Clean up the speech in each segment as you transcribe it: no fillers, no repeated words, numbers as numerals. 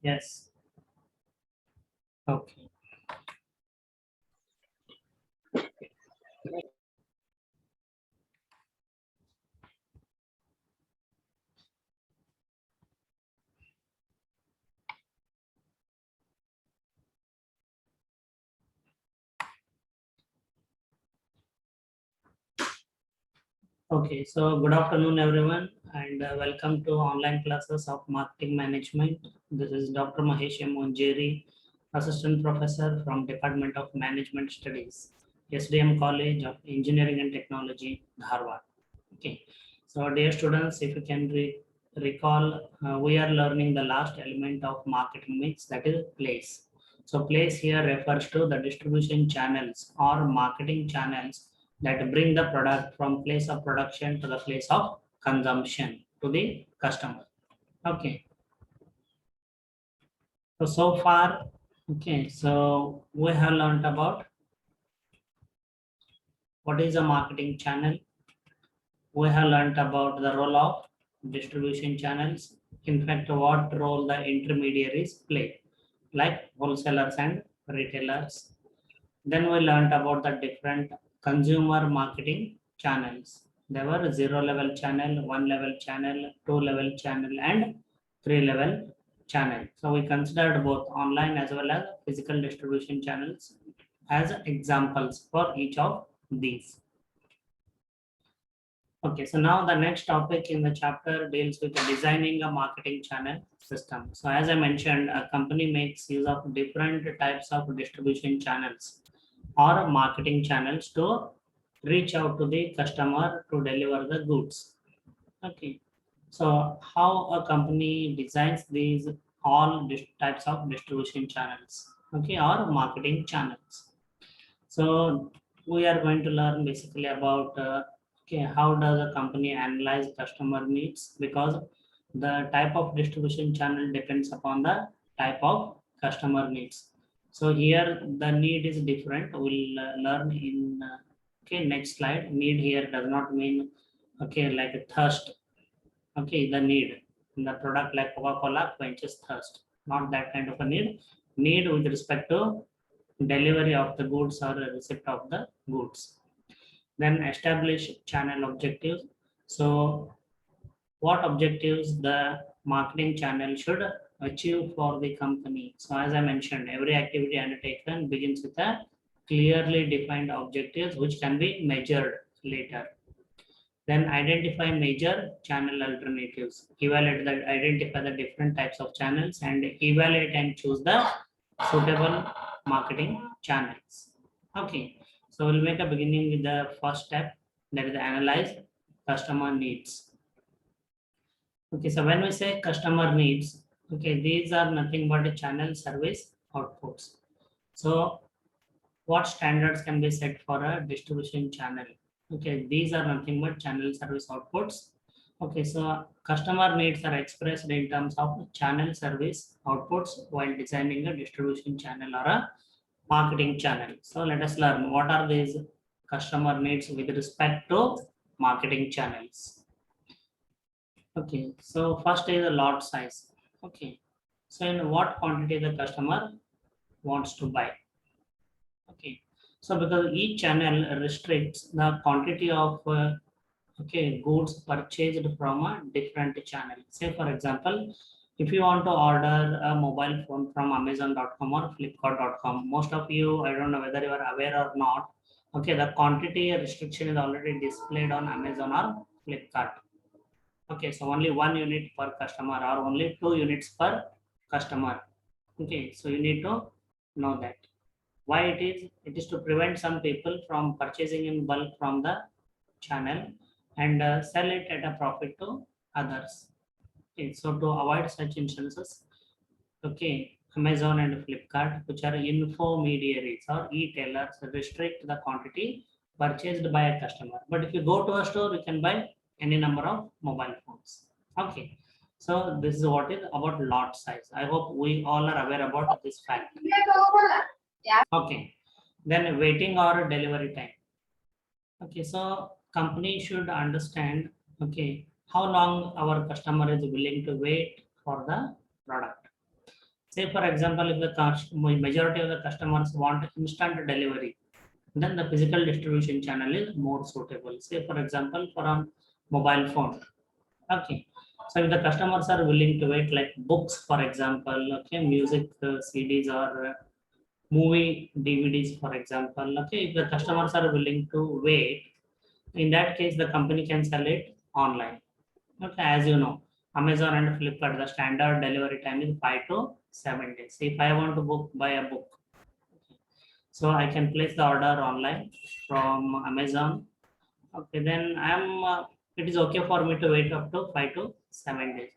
Yes. Okay. Okay. So good afternoon, everyone, and welcome to online classes of marketing management. This is Dr. Mahesh M. Onjeri, Assistant Professor from Department of Management Studies, SDM College of Engineering and Technology, Dharwad. Okay. So dear students, if you can recall, we are learning the last element of marketing mix, that is place. So place here refers to the distribution channels or marketing channels that bring the product from place of production to the place of consumption to the customer. Okay. So far, okay, so we have learned about what is a marketing channel. We have learned about the role of distribution channels. In fact, what role the intermediaries play, like wholesalers and retailers. Then we learned about the different consumer marketing channels. There were 0 level channel, 1 level channel, 2 level channel, and 3 level channel. So we considered both online as well as physical distribution channels as examples for each of these. Okay, so now the next topic in the chapter deals with designing a marketing channel system. So as I mentioned, a company makes use of different types of distribution channels or marketing channels to reach out to the customer to deliver the goods. Okay, so how a company designs these all types of distribution channels, okay, or marketing channels. So we are going to learn basically about okay, how does a company analyze customer needs, because the type of distribution channel depends upon the type of customer needs. So here the need is different. We'll learn in okay, next slide. Need here does not mean okay like a thirst. Okay, the need in the product like Coca-Cola quenches thirst. Not that kind of a need. Need with respect to delivery of the goods or a receipt of the goods. Then establish channel objectives. So what objectives the marketing channel should achieve for the company. So as I mentioned, every activity undertaken begins with a clearly defined objectives which can be measured later. Then identify major channel alternatives. Identify the different types of channels and evaluate and choose the suitable marketing channels. Okay, so we'll make a beginning with the first step, that is analyze customer needs. Okay, so when we say customer needs, okay, these are nothing but a channel service outputs. So what standards can be set for a distribution channel? Okay, these are nothing but channel service outputs. Okay, so customer needs are expressed in terms of channel service outputs while designing a distribution channel or a marketing channel. So let us learn what are these customer needs with respect to marketing channels. Okay, so first is the lot size. Okay, so in what quantity the customer wants to buy. Okay, so because each channel restricts the quantity of okay goods purchased from a different channel. Say for example, if you want to order a mobile phone from Amazon.com or Flipkart.com, most of you, I don't know whether you are aware or not. Okay, the quantity restriction is already displayed on Amazon or Flipkart. Okay, so only 1 unit per customer or only 2 units per customer. Okay, so you need to know that. Why it is? It is to prevent some people from purchasing in bulk from the channel and sell it at a profit to others. Okay, so to avoid such instances, okay, Amazon and Flipkart, which are intermediaries or e-tailers, restrict the quantity purchased by a customer. But if you go to a store, you can buy any number of mobile phones. Okay, so this is what is about lot size. I hope we all are aware about this fact. Okay, then waiting or delivery time. Okay, so company should understand, okay, how long our customer is willing to wait for the product. Say for example, if the majority of the customers want instant delivery, then the physical distribution channel is more suitable. Say for example, for a mobile phone. Okay. So if the customers are willing to wait, like books, for example, okay, music CDs or movie DVDs, for example, okay, if the customers are willing to wait, in that case, the company can sell it online. Okay, as you know, Amazon and Flipkart, the standard delivery time is 5 to 7 days. If I want to buy a book, so I can place the order online from Amazon. Okay, then it is okay for me to wait up to 5 to 7 days.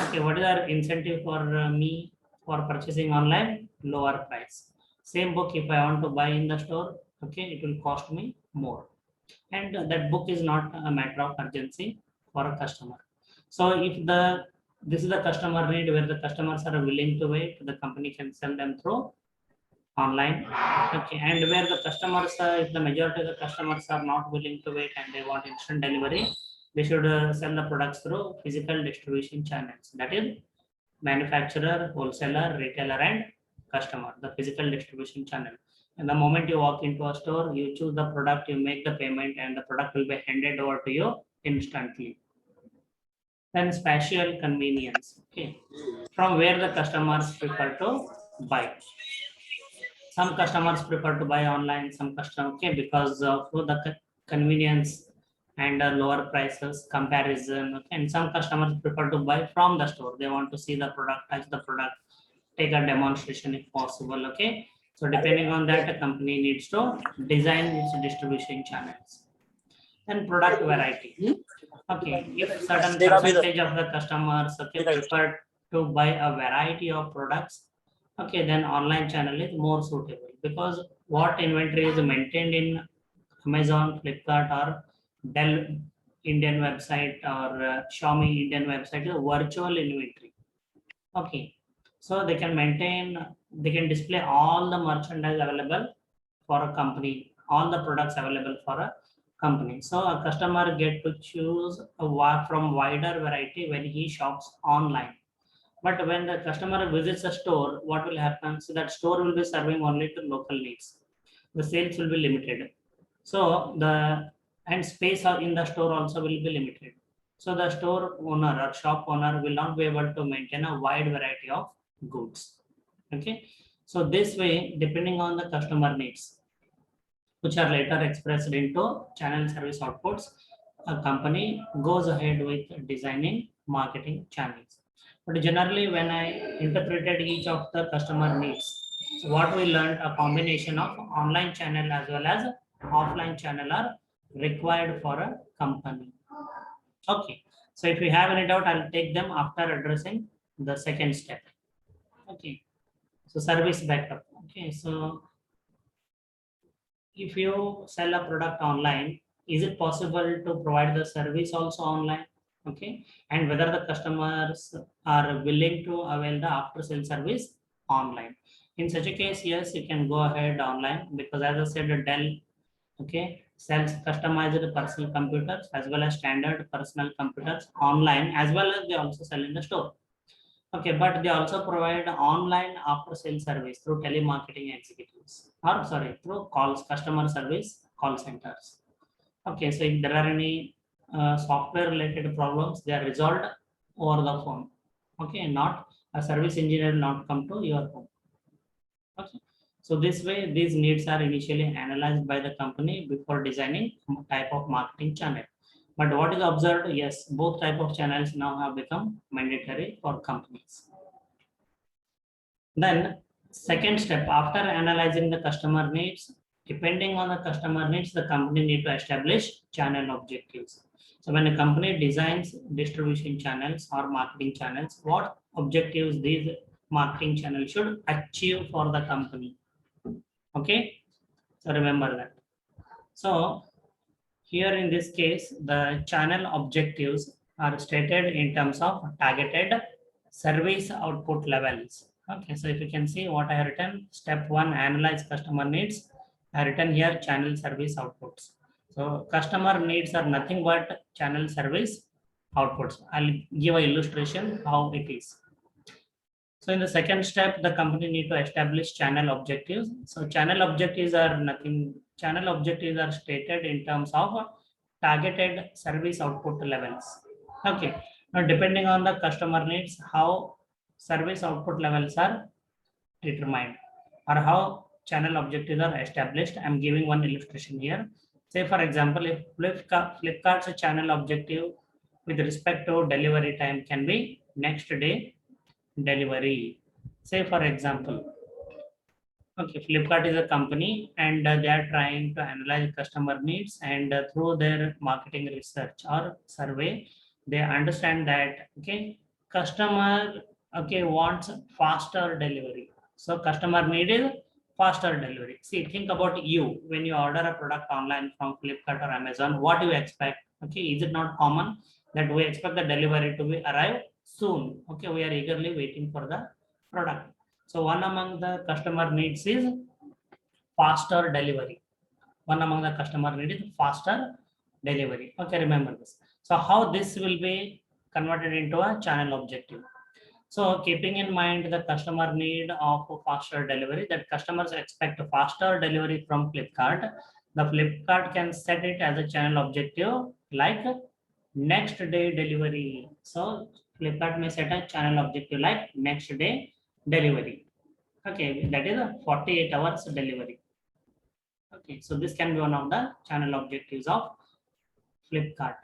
Okay, what is our incentive for me for purchasing online? Lower price. Same book, if I want to buy in the store, okay, it will cost me more. And that book is not a matter of urgency for a customer. So if this is the customer need where the customers are willing to wait, the company can sell them through online. Okay, and where the customers, if the majority of the customers are not willing to wait and they want instant delivery, they should sell the products through physical distribution channels. That is manufacturer, wholesaler, retailer, and customer, the physical distribution channel. And the moment you walk into a store, you choose the product, you make the payment, and the product will be handed over to you instantly. Then spatial convenience. Okay, from where the customers prefer to buy. Some customers prefer to buy online, some customers, okay, because of the convenience and lower prices comparison. Okay, and some customers prefer to buy from the store. They want to see the product, touch the product, take a demonstration if possible. Okay, so depending on that, a company needs to design its distribution channels. And product variety. Okay, if certain percentage of the customers, okay, prefer to buy a variety of products, okay, then online channel is more suitable, because what inventory is maintained in Amazon, Flipkart, or Dell Indian website, or Xiaomi Indian website is virtual inventory. Okay, so they can display all the merchandise available for a company, all the products available for a company. So a customer get to choose from wider variety when he shops online. But when the customer visits a store, what will happen? So that store will be serving only to local needs. The sales will be limited. So and space in the store also will be limited. So the store owner or shop owner will not be able to maintain a wide variety of goods. Okay. So this way, depending on the customer needs, which are later expressed into channel service outputs, a company goes ahead with designing marketing channels. But generally, when I interpreted each of the customer needs, so what we learned, a combination of online channel as well as offline channel are required for a company. Okay, so if you have any doubt, I'll take them after addressing the second step. Okay, so service backup. Okay, so if you sell a product online, is it possible to provide the service also online? Okay, and whether the customers are willing to avail the after sale service online. In such a case, yes, you can go ahead online, because as I said, Dell, okay, sells customized personal computers as well as standard personal computers online, as well as they also sell in the store. Okay, but they also provide online after sale service through telemarketing executives, or sorry, through customer service call centers. Okay, so if there are any software related problems, they are resolved over the phone. Okay, not a service engineer will not come to your home. Okay, so this way, these needs are initially analyzed by the company before designing type of marketing channel. But what is observed? Yes, both type of channels now have become mandatory for companies. Then second step, after analyzing the customer needs, depending on the customer needs, the company need to establish channel objectives. So when a company designs distribution channels or marketing channels, what objectives these marketing channels should achieve for the company? Okay, so remember that. So here in this case, the channel objectives are stated in terms of targeted service output levels. Okay, so if you can see what I have written, step 1, analyze customer needs. I have written here channel service outputs. So customer needs are nothing but channel service outputs. I'll give an illustration how it is. So in the second step, the company need to establish channel objectives. So channel objectives are nothing. Channel objectives are stated in terms of targeted service output levels. Okay. Now depending on the customer needs, how service output levels are determined or how channel objectives are established. I'm giving one illustration here. Say for example, if Flipkart's channel objective with respect to delivery time can be next day delivery. Say for example, okay, Flipkart is a company and they are trying to analyze customer needs, and through their marketing research or survey, they understand that okay, customer okay wants faster delivery. So customer needed faster delivery. See, think about you when you order a product online from Flipkart or Amazon. What do you expect? Okay, is it not common that we expect the delivery to be arrive soon? Okay, we are eagerly waiting for the product. So one among the customer needs is faster delivery. One among the customer needs is faster delivery. Okay, remember this. So how this will be converted into a channel objective. So keeping in mind the customer need of faster delivery, that customers expect faster delivery from Flipkart, the Flipkart can set it as a channel objective like next day delivery. So Flipkart may set a channel objective like next day delivery. Okay, that is a 48 hours delivery. Okay, so this can be one of the channel objectives of Flipkart.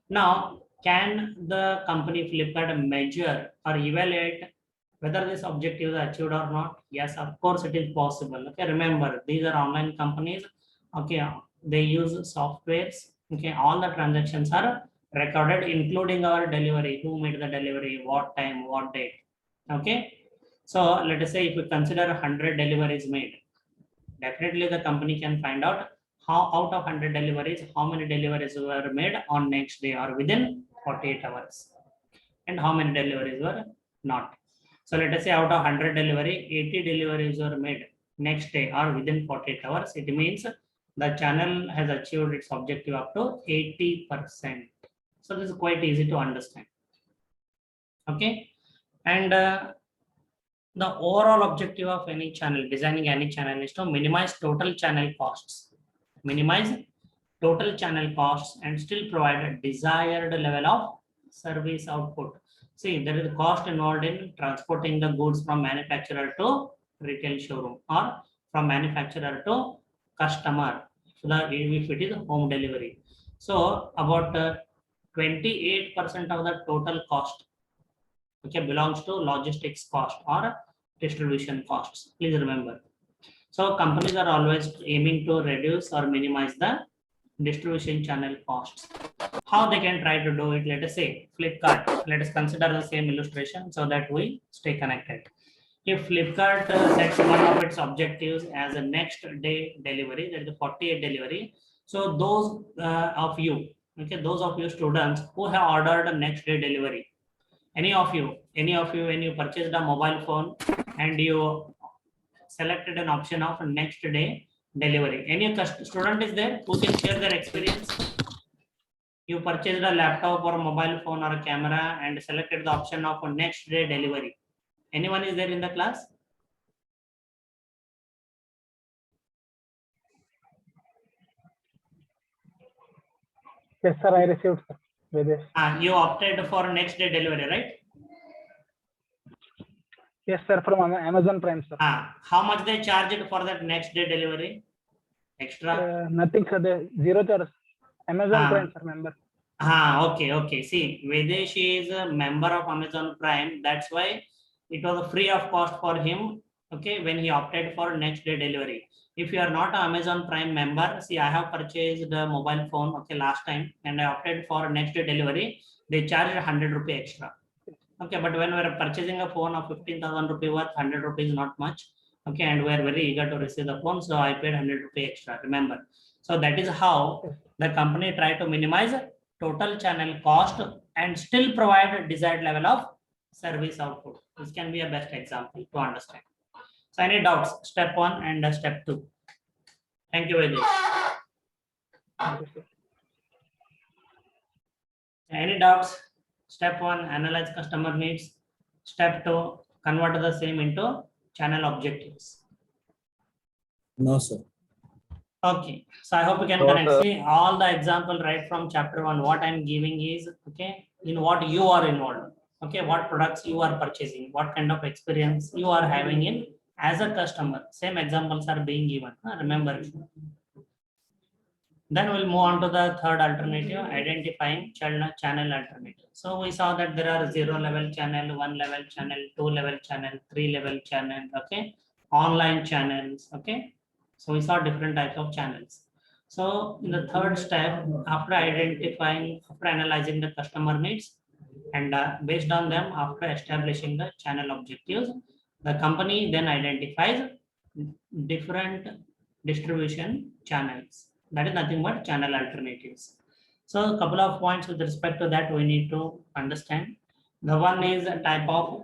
Now, can the company Flipkart measure or evaluate whether this objective is achieved or not? Yes, of course it is possible. Okay, remember these are online companies. Okay, they use softwares. Okay, all the transactions are recorded, including our delivery, who made the delivery, what time, what date. Okay, so let us say if we consider 100 deliveries made, definitely the company can find out how out of 100 deliveries, how many deliveries were made on next day or within 48 hours, and how many deliveries were not. So let us say out of 100 delivery, 80 deliveries were made next day or within 48 hours. It means the channel has achieved its objective up to 80%. So this is quite easy to understand. Okay, and the overall objective of any channel, designing any channel, is to minimize total channel costs. Minimize total channel costs and still provide a desired level of service output. See, there is a cost involved in transporting the goods from manufacturer to retail showroom or from manufacturer to customer. So if it is home delivery. So about 28% of the total cost okay belongs to logistics cost or distribution costs. Please remember, so companies are always aiming to reduce or minimize the distribution channel costs. How they can try to do it? Let us say Flipkart, let us consider the same illustration so that we stay connected. If Flipkart sets one of its objectives as a next day delivery, that is the 48 delivery, so those of you okay, those of you students who have ordered a next day delivery, any of you when you purchased a mobile phone and you selected an option of next day delivery, any student is there who can share their experience? You purchased a laptop or a mobile phone or a camera and selected the option of next day delivery. Anyone is there in the class? Yes, sir, I received, sir. Videsh. You opted for next day delivery, right? Yes, sir, from Amazon Prime, sir. How much they charged for that next day delivery? Extra? Nothing, sir. Zero charge. Amazon Prime, sir, member. Okay. See, Videsh is a member of Amazon Prime. That's why it was free of cost for him. Okay, when he opted for next day delivery. If you are not an Amazon Prime member, see, I have purchased a mobile phone okay last time and I opted for next day delivery. They charged 100 rupee extra. Okay, but when we are purchasing a phone of 15,000 rupee worth, 100 rupees is not much. Okay, and we are very eager to receive the phone, so I paid 100 rupee extra. Remember, so that is how the company try to minimize total channel cost and still provide a desired level of service output. This can be a best example to understand. So any doubts? Step 1 and step 2. Thank you, Vedis. Any doubts? Step 1, analyze customer needs. Step 2, convert the same into channel objectives? No, sir. Okay, so I hope you can No, connect. sir. See, all the example right from chapter 1, what I'm giving is, okay, in what you are involved. Okay, what products you are purchasing, what kind of experience you are having in as a customer. Same examples are being given. Remember it. Then we'll move on to the third alternative, identifying channel alternative. So we saw that there are 0 level channel, 1 level channel, 2 level channel, 3 level channel, okay, online channels, okay. So we saw different types of channels. So in the third step, after analyzing the customer needs, and based on them, after establishing the channel objectives, the company then identifies different distribution channels. That is nothing but channel alternatives. So a couple of points with respect to that we need to understand. The one is a type of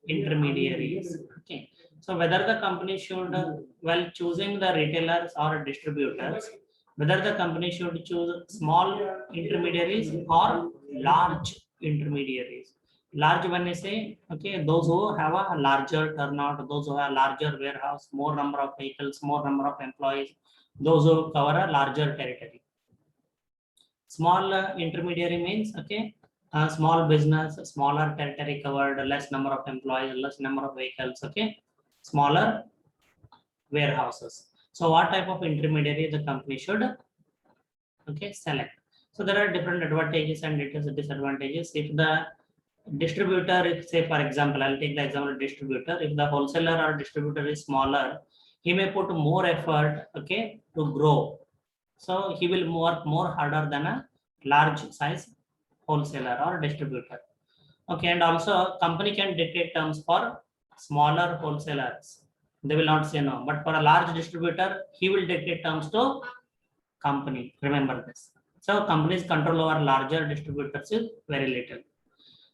intermediaries. Okay. So whether the company should, while choosing the retailers or distributors, whether the company should choose small intermediaries or large intermediaries. Large when I say, okay, those who have a larger turnout, those who have larger warehouse, more number of vehicles, more number of employees, those who cover a larger territory. Small intermediary means, okay, small business, smaller territory covered, less number of employees, less number of vehicles, okay, smaller warehouses. So what type of intermediary the company should, okay, select? So there are different advantages and disadvantages. If the distributor, if say for example, I'll take the example of distributor. If the wholesaler or distributor is smaller, he may put more effort, okay, to grow. So he will work more harder than a large size wholesaler or distributor. Okay, and also company can dictate terms for smaller wholesalers. They will not say no, but for a large distributor, he will dictate terms to company. Remember this. So companies control over larger distributors is very little.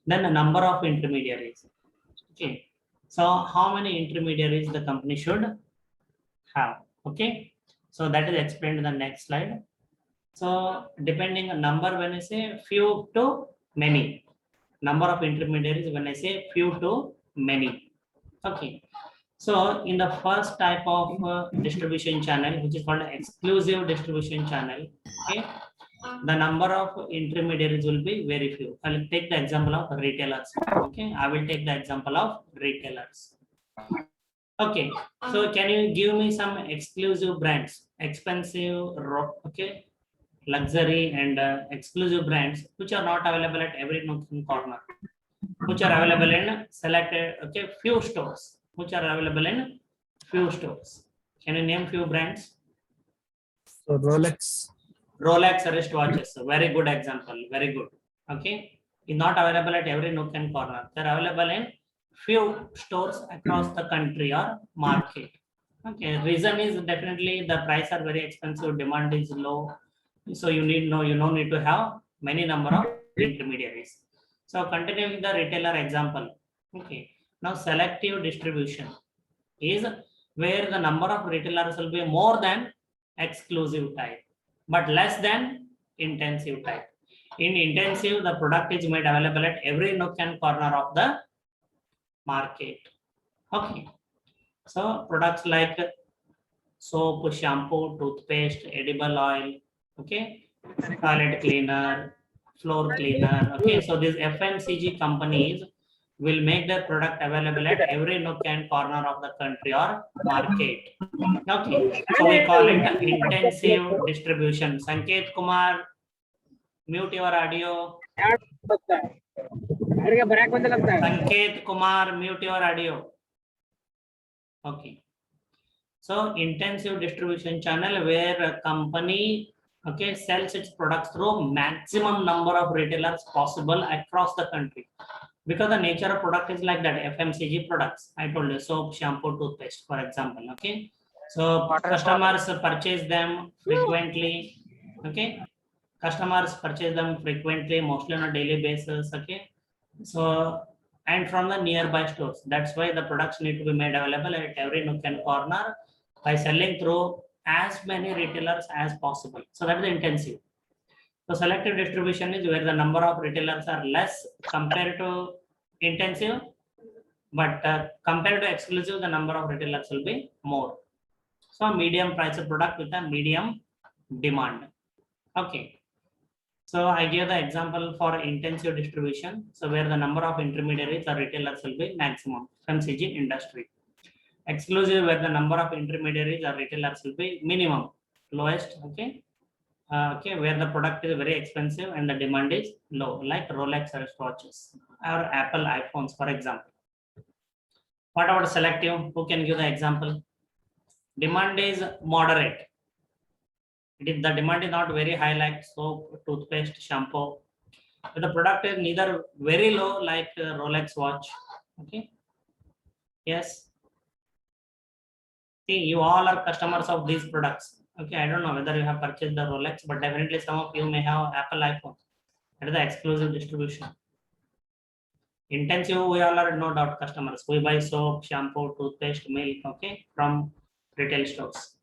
Then the number of intermediaries. Okay, so how many intermediaries the company should have? Okay, so that is explained in the next slide. So depending on number, when I say few to many, number of intermediaries, when I say few to many. Okay, so in the first type of distribution channel, which is called exclusive distribution channel, okay, the number of intermediaries will be very few. I will take the example of retailers. Okay, I will take the example of retailers. Okay, so can you give me some exclusive brands, expensive, okay, luxury and exclusive brands which are not available at every nook and corner, which are available in selected, okay, few stores, which are available in few stores. Can you name few brands? So Rolex. Rolex wristwatches, very good example, very good. Okay, is not available at every nook and corner. They're available in few stores across the country or market. Okay, reason is definitely the price are very expensive, demand is low, so you don't need to have many number of intermediaries. So continuing the retailer example. Okay, now selective distribution is where the number of retailers will be more than exclusive type, but less than intensive type. In intensive, the product is made available at every nook and corner of the market. Okay, so products like soap, shampoo, toothpaste, edible oil, okay, toilet cleaner, floor cleaner. Okay, so these FMCG companies will make their product available at every nook and corner of the country or market. Okay, so we call it intensive distribution. Sanket Kumar, mute your audio. Sanket Kumar, mute your audio. Okay, so intensive distribution channel where a company, okay, sells its products through maximum number of retailers possible across the country, because the nature of product is like that. FMCG products, I told you, soap, shampoo, toothpaste, for example. Okay, so customers purchase them frequently. Okay, customers purchase them frequently, mostly on a daily basis. Okay, so and from the nearby stores. That's why the products need to be made available at every nook and corner by selling through as many retailers as possible. So that is intensive. So selective distribution is where the number of retailers are less compared to intensive. but compared to exclusive, the number of retailers will be more. So medium priced product with a medium demand. Okay. So I gave the example for intensive distribution. So where the number of intermediaries or retailers will be maximum, FMCG industry. Exclusive, where the number of intermediaries or retailers will be minimum, lowest. Okay. Okay, where the product is very expensive and the demand is low, like Rolex wristwatches or Apple iPhones, for example. What about selective? Who can give the example? Demand is moderate. The demand is not very high, like soap, toothpaste, shampoo. But the product is neither very low, like Rolex watch. Okay. Yes. See, you all are customers of these products. Okay, I don't know whether you have purchased the Rolex, but definitely some of you may have Apple iPhone. That is the exclusive distribution. Intensive, we all are no doubt customers. We buy soap, shampoo, toothpaste, milk, okay, from retail stores.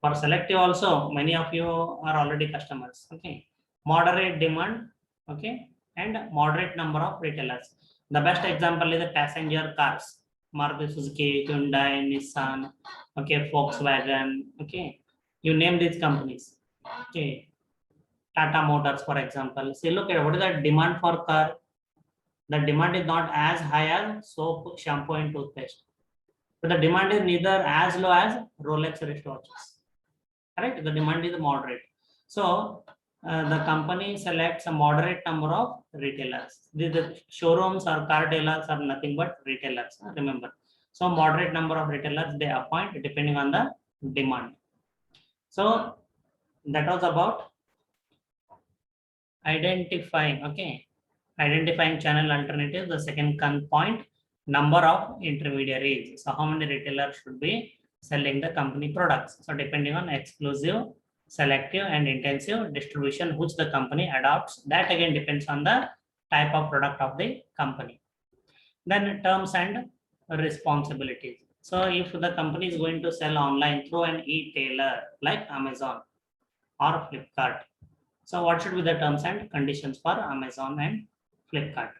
For selective also, many of you are already customers. Okay, moderate demand, okay, and moderate number of retailers. The best example is the passenger cars. Maruti Suzuki, Hyundai, Nissan, okay, Volkswagen, okay, you name these companies. Okay, Tata Motors, for example. See, look at what is the demand for car. The demand is not as high as soap, shampoo, and toothpaste. But the demand is neither as low as Rolex wristwatches. Correct? The demand is moderate. So the company selects a moderate number of retailers. The showrooms or car dealers are nothing but retailers. Remember. So moderate number of retailers they appoint depending on the demand. So that was about identifying. Okay. Identifying channel alternatives, the second point, number of intermediaries. So how many retailers should be selling the company products? So depending on exclusive, selective and intensive distribution, which the company adopts, that again depends on the type of product of the company. Then terms and responsibilities. So if the company is going to sell online through an e-tailer like Amazon or Flipkart, so what should be the terms and conditions for Amazon and Flipkart?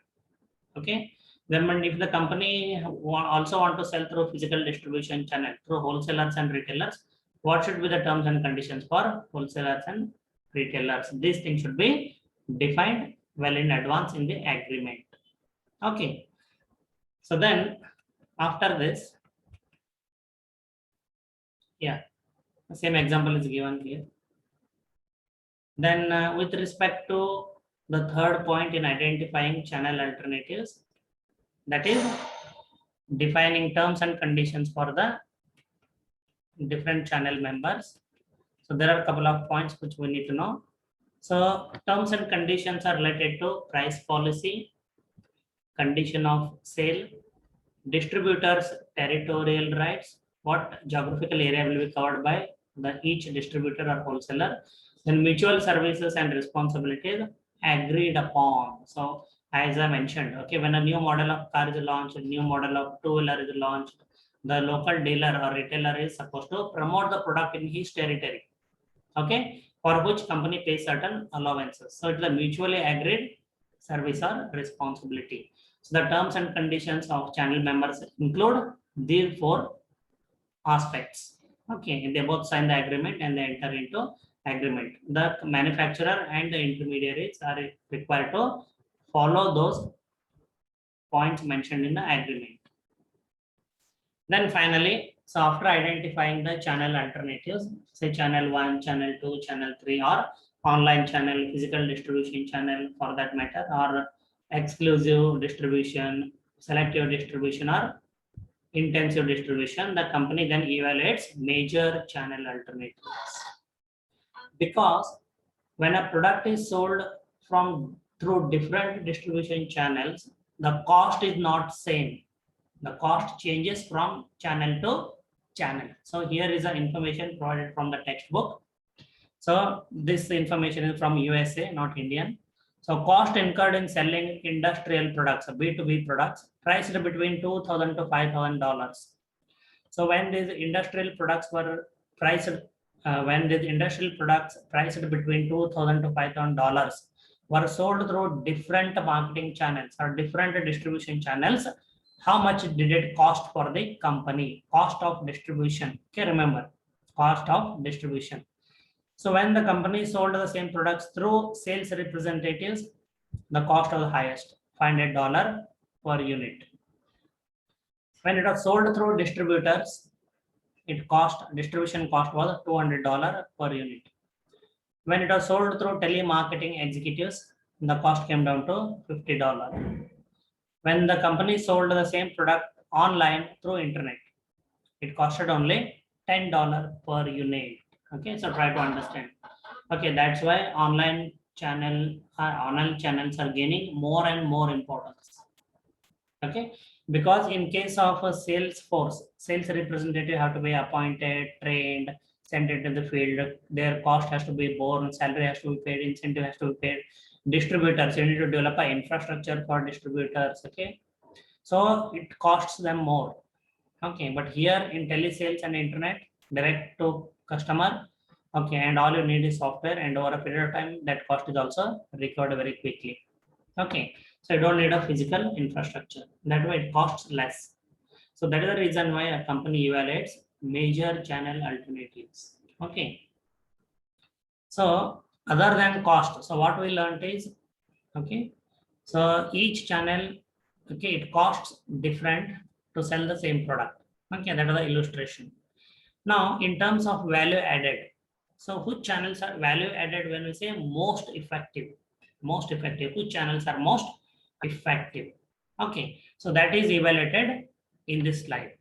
Okay. Then if the company also want to sell through physical distribution channel through wholesalers and retailers, what should be the terms and conditions for wholesalers and retailers? These things should be defined well in advance in the agreement. Okay. So then after this, yeah, the same example is given here. Then with respect to the third point in identifying channel alternatives, that is defining terms and conditions for the different channel members. So there are a couple of points which we need to know. So terms and conditions are related to price policy, condition of sale, distributors' territorial rights, what geographical area will be covered by each distributor or wholesaler, then mutual services and responsibilities agreed upon. So as I mentioned, okay, when a new model of car is launched, a new model of two-wheeler is launched, the local dealer or retailer is supposed to promote the product in his territory, okay, for which company pays certain allowances. So it's a mutually agreed service or responsibility. So the terms and conditions of channel members include these four aspects. Okay, they both sign the agreement and they enter into agreement. The manufacturer and the intermediaries are required to follow those points mentioned in the agreement. Then finally, so after identifying the channel alternatives, say channel 1, channel 2, channel 3, or online channel, physical distribution channel for that matter, or exclusive distribution, selective distribution, or intensive distribution, the company then evaluates major channel alternatives. Because when a product is sold through different distribution channels, the cost is not same. The cost changes from channel to channel. So here is the information provided from the textbook. So this information is from USA, not Indian. So cost incurred in selling industrial products, B2B products, priced between $2,000 to $5,000. So when these industrial products were priced, when these industrial products priced between $2,000 to $5,000 were sold through different marketing channels or different distribution channels, how much did it cost for the company? Cost of distribution. Okay, remember, cost of distribution. So when the company sold the same products through sales representatives, the cost was highest, $500 per unit. When it was sold through distributors, distribution cost was $200 per unit. When it was sold through telemarketing executives, the cost came down to $50. When the company sold the same product online through internet, it costed only $10 per unit. Okay, so try to understand. Okay, that's why online channels are gaining more and more importance. Okay, because in case of a sales force, sales representative have to be appointed, trained, sent into the field. Their cost has to be borne, salary has to be paid, incentive has to be paid. Distributors, you need to develop an infrastructure for distributors. Okay, so it costs them more. Okay, but here in telesales and internet, direct to customer, okay, and all you need is software, and over a period of time, that cost is also recovered very quickly. Okay, so you don't need a physical infrastructure. That way it costs less. So that is the reason why a company evaluates major channel alternatives. Okay. So other than cost, so what we learned is, okay, so each channel, okay, it costs different to sell the same product. Okay, that is the illustration. Now, in terms of value added, so which channels are value added when we say most effective? Most effective, which channels are most effective? Okay, so that is evaluated in this slide.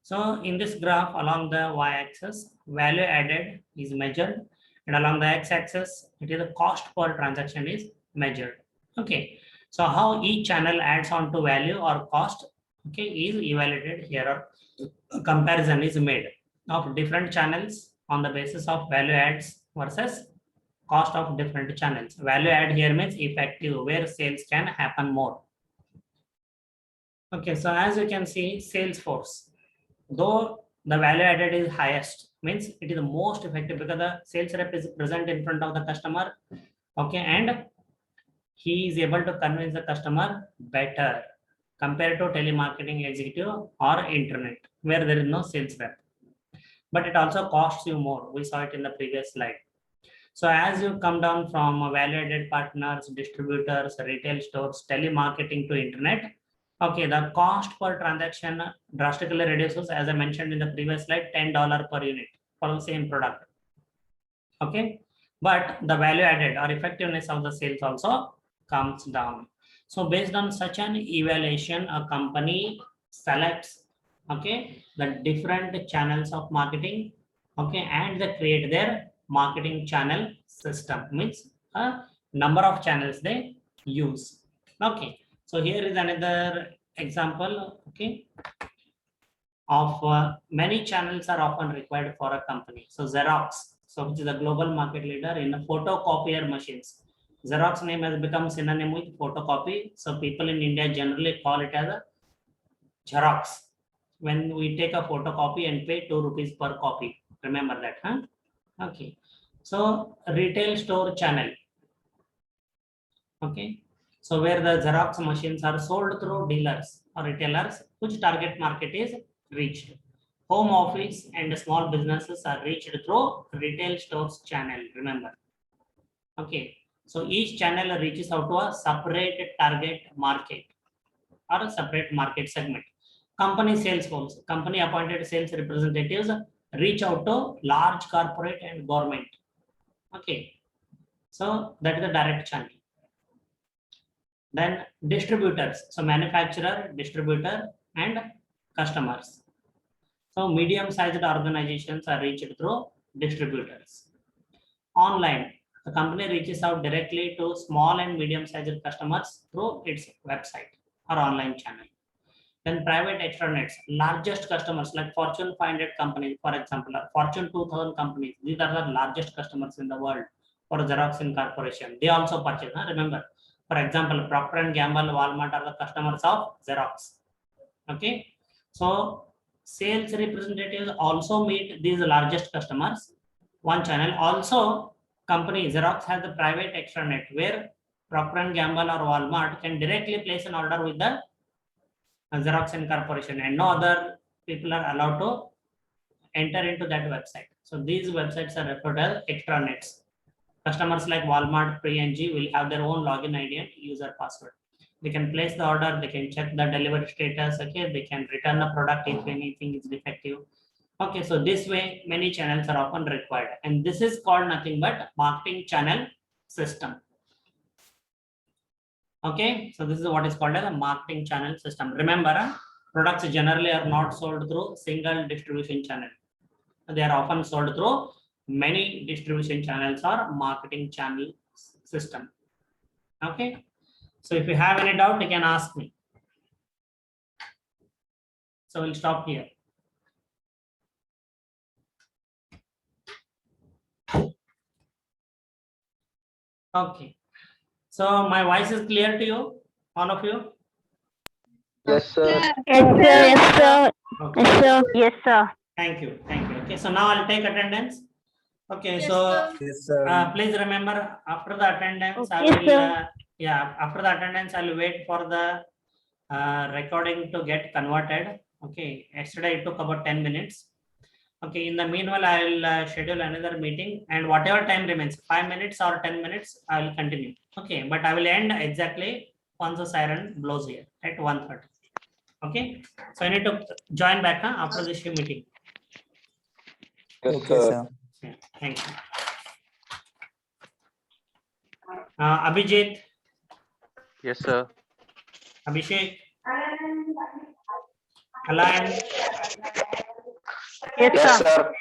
So in this graph, along the y-axis, value added is measured, and along the x-axis, it is the cost per transaction is measured. Okay, so how each channel adds on to value or cost, okay, is evaluated here, or a comparison is made of different channels on the basis of value adds versus cost of different channels. Value add here means effective, where sales can happen more. Okay, so as you can see, sales force, though the value added is highest, means it is the most effective because the sales rep is present in front of the customer, okay, and he is able to convince the customer better compared to telemarketing executive or internet, where there is no sales rep. But it also costs you more. We saw it in the previous slide. So as you come down from value-added partners, distributors, retail stores, telemarketing to internet, okay, the cost per transaction drastically reduces, as I mentioned in the previous slide, $10 per unit for the same product. Okay, but the value added or effectiveness of the sales also comes down. So based on such an evaluation, a company selects, okay, the different channels of marketing, okay, and they create their marketing channel system, means a number of channels they use. Okay, so here is another example, okay, of many channels are often required for a company. So Xerox, so which is a global market leader in photocopier machines. Xerox name has become synonym with photocopy. So people in India generally call it as a Xerox. When we take a photocopy and pay 2 rupees per copy. Remember that, huh? Okay. So retail store channel. Okay. So where the Xerox machines are sold through dealers or retailers, which target market is reached. Home office and small businesses are reached through retail stores channel. Remember. Okay. So each channel reaches out to a separate target market or a separate market segment. Company sales force, company appointed sales representatives reach out to large corporate and government. Okay. So that is the direct channel. Then distributors, so manufacturer, distributor, and customers. So medium-sized organizations are reached through distributors. Online, the company reaches out directly to small and medium-sized customers through its website or online channel. Then private extranets, largest customers like Fortune 500 companies, for example, or Fortune 2000 companies. These are the largest customers in the world for Xerox Corporation. They also purchase, remember. For example, Procter & Gamble, Walmart are the customers of Xerox. Okay. So sales representatives also meet these largest customers. One channel. Also, company Xerox has a private extranet where Procter & Gamble or Walmart can directly place an order with the Xerox Incorporation, and no other people are allowed to enter into that website. So these websites are referred as extranets. Customers like Walmart, P&G will have their own login ID and user password. They can place the order, they can check the delivery status, okay, they can return the product if anything is defective. Okay, so this way many channels are often required, and this is called nothing but marketing channel system. Okay, so this is what is called as a marketing channel system. Remember, products generally are not sold through single distribution channel. They are often sold through many distribution channels or marketing channel system. Okay, so if you have any doubt, you can ask me. So we'll stop here. Okay, so my voice is clear to you, all of you? Yes, sir. Yes, sir. Okay. Yes, sir. Yes, sir. Thank you. Thank you. Okay, so now I'll take attendance. Okay, Yes, so sir. Yes, sir. please remember after the attendance, I Okay, will, sir. yeah, after the attendance, I'll wait for the recording to get converted. Okay, yesterday it took about 10 minutes. Okay, in the meanwhile, I'll schedule another meeting, and whatever time remains, 5 minutes or 10 minutes, I will continue. Okay, but I will end exactly once the siren blows here at 1:30. Okay, so I need to join back after this meeting. Yes, Okay, sir. sir. Yeah, thank you. Abhijit, Yes, sir. Abhishek, Alan, Yes, Yes, sir. sir.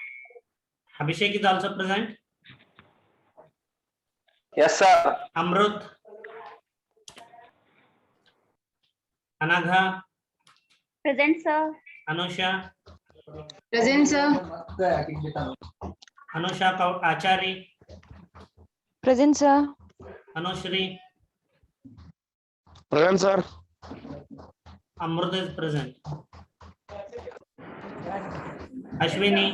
Abhishek is also present. Yes, sir. Amrut, Anagha, Present, sir. Anusha, Present, sir. Anusha Achari, Present, sir. Anushri, Present, sir. Amrut is present. Ashwini,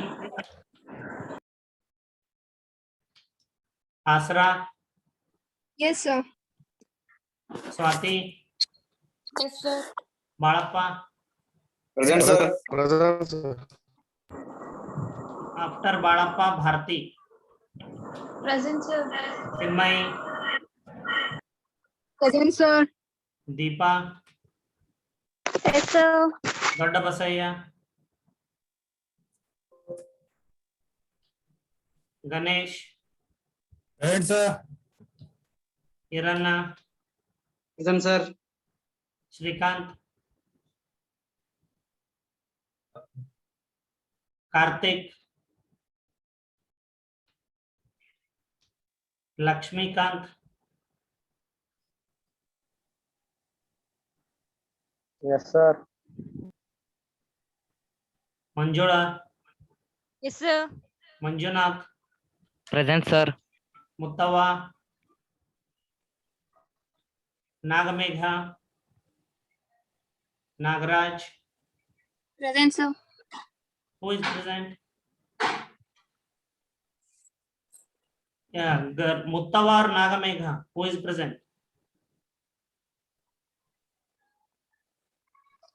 Asra, Yes, sir. Swati, Yes, sir. Balappa. Present, sir. Present, sir. After Balappa, Bharti, Present, sir. Chinmay, Present, sir. Deepa, Yes, sir. Dodda Basaya, Ganesh, Present, sir. Hiranna, Present, sir. Shrikant, Karthik, Lakshmikant, Yes, sir. Manjula, Yes, sir. Manjunath, Present, sir. Muttava, Nagamegha, Nagraj. Present, sir. Who is present? Yeah, Muttava or Nagamegha. Who is present?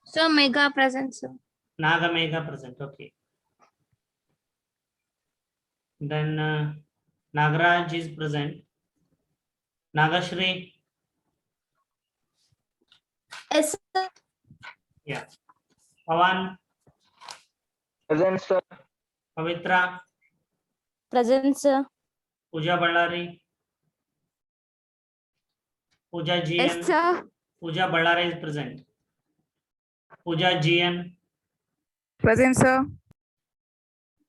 Sir, Mega present, sir. Nagamegha present. Okay. Then Nagraj is present. Nagashri. Yes, sir. Yeah. Pawan, Present, sir. Pavitra, Present, sir. Pooja Ballari, Pooja GN. sir. Pooja Ballari is present. Pooja GN, Present, sir.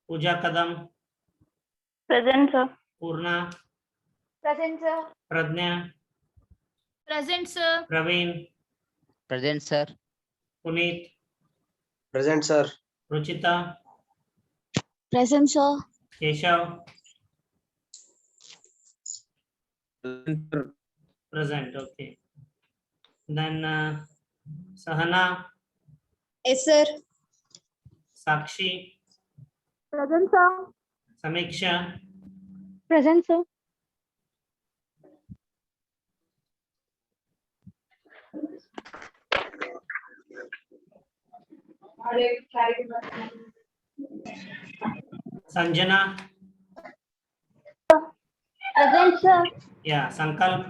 Pooja Kadam, Present, sir. Purna, Present, sir. Pradnya, Present, sir. Praveen, Present, sir. Puneet, Present, sir. Ruchita, Present, sir. Keshav, Present, present. Okay. Then Sahana, Yes, sir. Sakshi, Present, sir. Samiksha, Present, sir. Sanjana, Present, sir. yeah, Sankalp.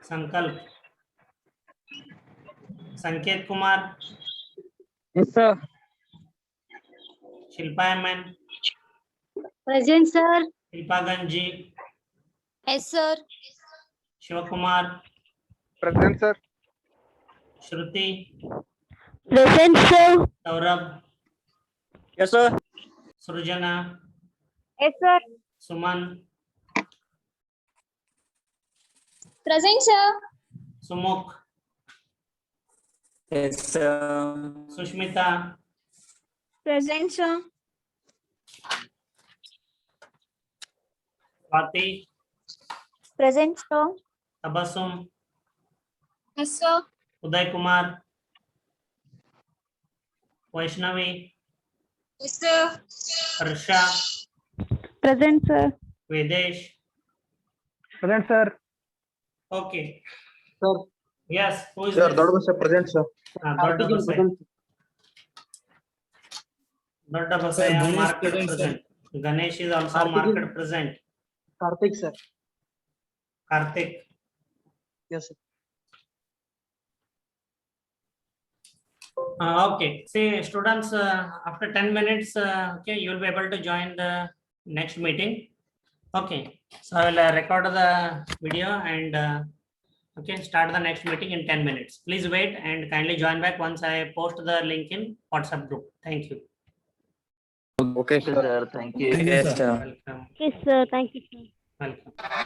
Sankalp. Sanket Kumar, Yes, sir. Shilpa MN, Present, sir. Shilpa Ganji, Yes, sir. Shivakumar, Present, sir. Shruti, Present, sir. Saurabh, Yes, sir. Srujana, Yes, sir. Suman, Present, sir. Sumukh, Yes, sir. Sushmita, Present, sir. Swati, Present, sir. Tabassum, Yes, sir. Uday Kumar, Vaishnavi, Yes, sir. Harsha, Present, sir. Vedesh. Present, sir. Okay. Sir. Yes, who is Sir, this? Dodda Basai present, sir. Dodda Basai. Dodda Basai Ganesh market present, sir. present. Ganesh is also Karthik is- market present. Karthik, sir. Karthik. Yes, sir. Okay. See, students, after 10 minutes, okay, you will be able to join the next meeting. Okay. So I will record the video and okay, start the next meeting in 10 minutes. Please wait and kindly join back once I post the link in WhatsApp group. Thank you. Okay, sir. Thank you. Thank you, sir. Welcome. Yes, sir. Thank you, sir. Welcome.